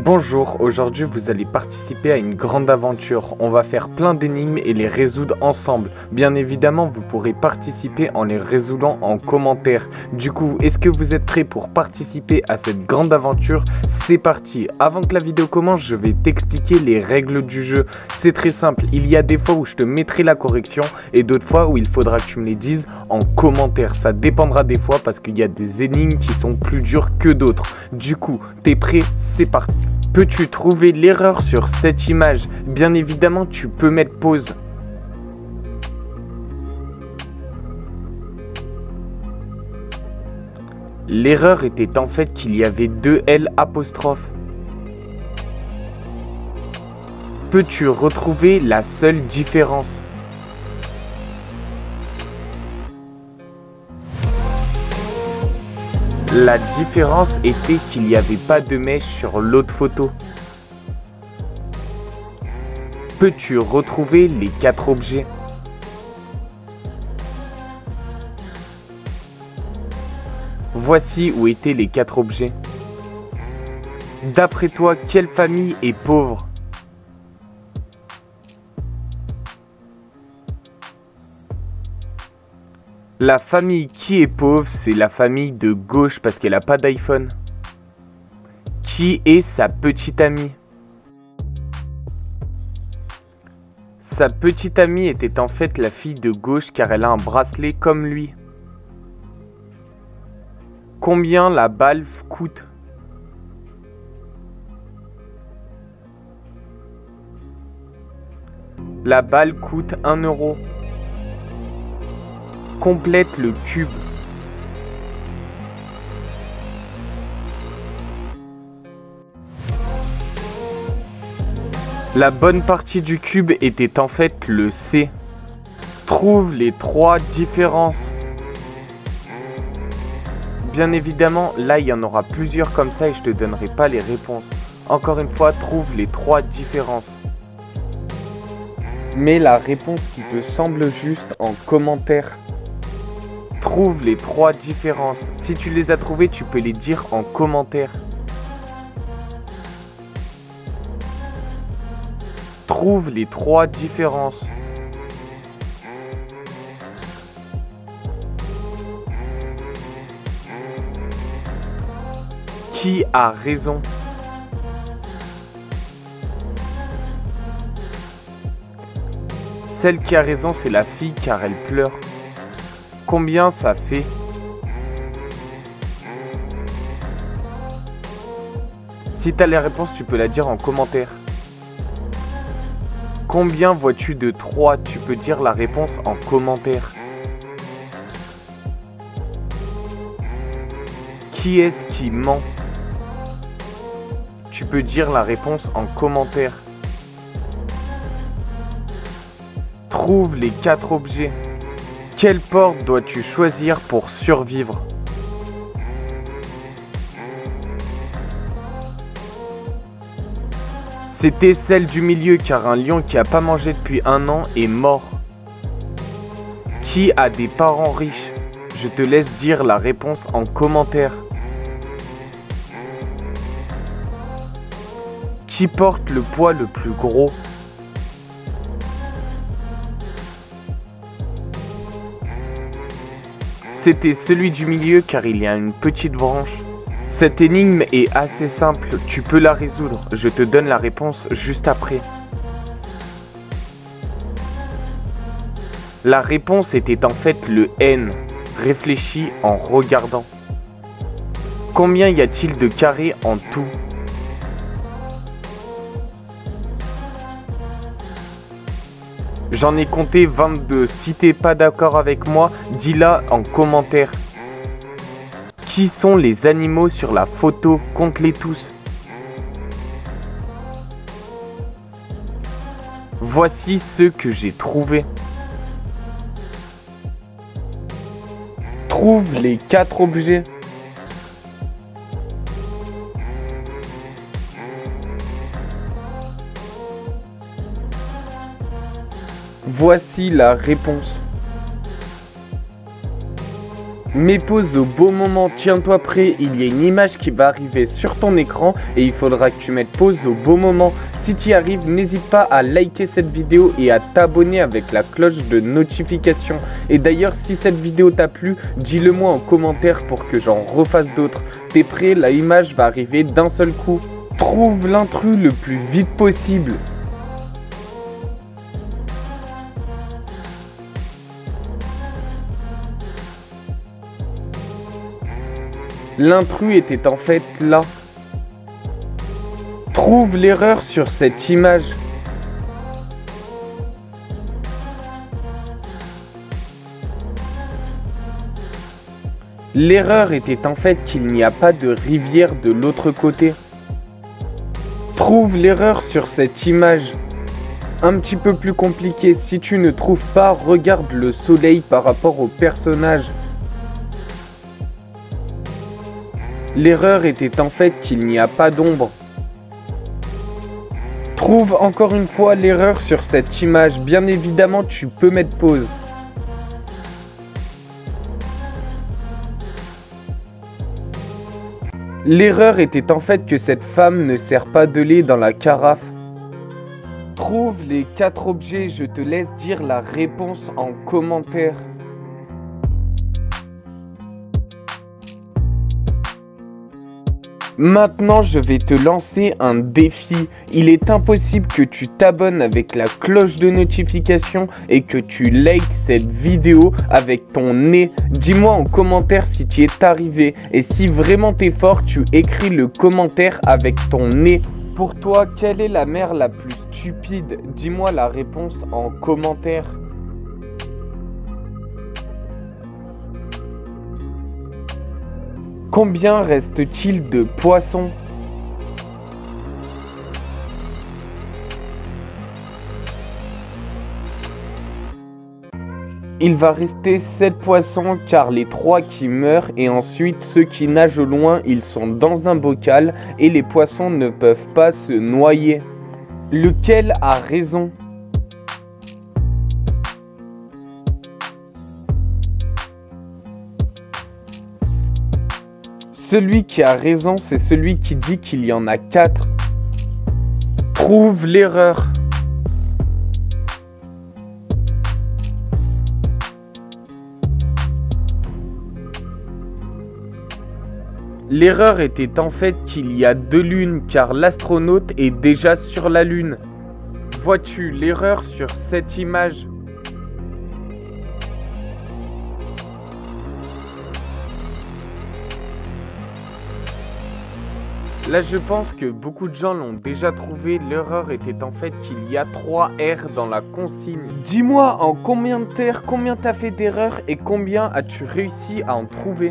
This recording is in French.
Bonjour, aujourd'hui vous allez participer à une grande aventure. On va faire plein d'énigmes et les résoudre ensemble. Bien évidemment, vous pourrez participer en les résoudant en commentaire. Du coup, est-ce que vous êtes prêts pour participer à cette grande aventure? C'est parti. Avant que la vidéo commence, je vais t'expliquer les règles du jeu. C'est très simple, il y a des fois où je te mettrai la correction et d'autres fois où il faudra que tu me les dises en commentaire. Ça dépendra des fois parce qu'il y a des énigmes qui sont plus dures que d'autres. Du coup, t'es prêt? C'est parti. Peux-tu trouver l'erreur sur cette image? Bien évidemment, tu peux mettre pause. L'erreur était en fait qu'il y avait deux L apostrophes. Peux-tu retrouver la seule différence? La différence était qu'il n'y avait pas de mèche sur l'autre photo. Peux-tu retrouver les 4 objets? Voici où étaient les 4 objets. D'après toi, quelle famille est pauvre? La famille qui est pauvre, c'est la famille de gauche parce qu'elle n'a pas d'iPhone. Qui est sa petite amie? Sa petite amie était en fait la fille de gauche car elle a un bracelet comme lui. Combien la balle coûte? La balle coûte 1 euro. Complète le cube. La bonne partie du cube était en fait le C. Trouve les 3 différences. Bien évidemment, là il y en aura plusieurs comme ça et je te donnerai pas les réponses. Encore une fois, trouve les 3 différences. Mets la réponse qui te semble juste en commentaire. Trouve les 3 différences. Si tu les as trouvées, tu peux les dire en commentaire. Trouve les 3 différences. Qui a raison? Celle qui a raison, c'est la fille car elle pleure. Combien ça fait? Si tu as les réponses, tu peux la dire en commentaire. Combien vois-tu de 3? Tu peux dire la réponse en commentaire. Qui est-ce qui ment? Tu peux dire la réponse en commentaire. Trouve les 4 objets. Quelle porte dois-tu choisir pour survivre? C'était celle du milieu car un lion qui n'a pas mangé depuis 1 an est mort. Qui a des parents riches? Je te laisse dire la réponse en commentaire. Qui porte le poids le plus gros? C'était celui du milieu car il y a une petite branche. Cette énigme est assez simple, tu peux la résoudre. Je te donne la réponse juste après. La réponse était en fait le N. Réfléchis en regardant. Combien y a-t-il de carrés en tout? J'en ai compté 22. Si t'es pas d'accord avec moi, dis-la en commentaire. Qui sont les animaux sur la photo? Compte-les tous. Voici ceux que j'ai trouvés. Trouve les 4 objets. Voici la réponse. Mets pause au bon moment, tiens-toi prêt, il y a une image qui va arriver sur ton écran et il faudra que tu mettes pause au bon moment. Si tu y arrives, n'hésite pas à liker cette vidéo et à t'abonner avec la cloche de notification. Et d'ailleurs, si cette vidéo t'a plu, dis-le moi en commentaire pour que j'en refasse d'autres. T'es prêt? La image va arriver d'un seul coup. Trouve l'intrus le plus vite possible. L'intrus était en fait là. Trouve l'erreur sur cette image. L'erreur était en fait qu'il n'y a pas de rivière de l'autre côté. Trouve l'erreur sur cette image. Un petit peu plus compliqué, si tu ne trouves pas, regarde le soleil par rapport au personnage. L'erreur était en fait qu'il n'y a pas d'ombre. Trouve encore une fois l'erreur sur cette image. Bien évidemment, tu peux mettre pause. L'erreur était en fait que cette femme ne sert pas de lait dans la carafe. Trouve les 4 objets, je te laisse dire la réponse en commentaire. Maintenant, je vais te lancer un défi. Il est impossible que tu t'abonnes avec la cloche de notification et que tu likes cette vidéo avec ton nez. Dis-moi en commentaire si tu es arrivé. Et si vraiment t'es fort, tu écris le commentaire avec ton nez. Pour toi, quelle est la mère la plus stupide? Dis-moi la réponse en commentaire. Combien reste-t-il de poissons? Il va rester 7 poissons car les 3 qui meurent et ensuite ceux qui nagent au loin, ils sont dans un bocal et les poissons ne peuvent pas se noyer. Lequel a raison? Celui qui a raison, c'est celui qui dit qu'il y en a 4. Trouve l'erreur. L'erreur était en fait qu'il y a 2 lunes, car l'astronaute est déjà sur la lune. Vois-tu l'erreur sur cette image? Là, je pense que beaucoup de gens l'ont déjà trouvé. L'erreur était en fait qu'il y a 3 R dans la consigne. Dis-moi en combien de terres, combien t'as fait d'erreurs et combien as-tu réussi à en trouver?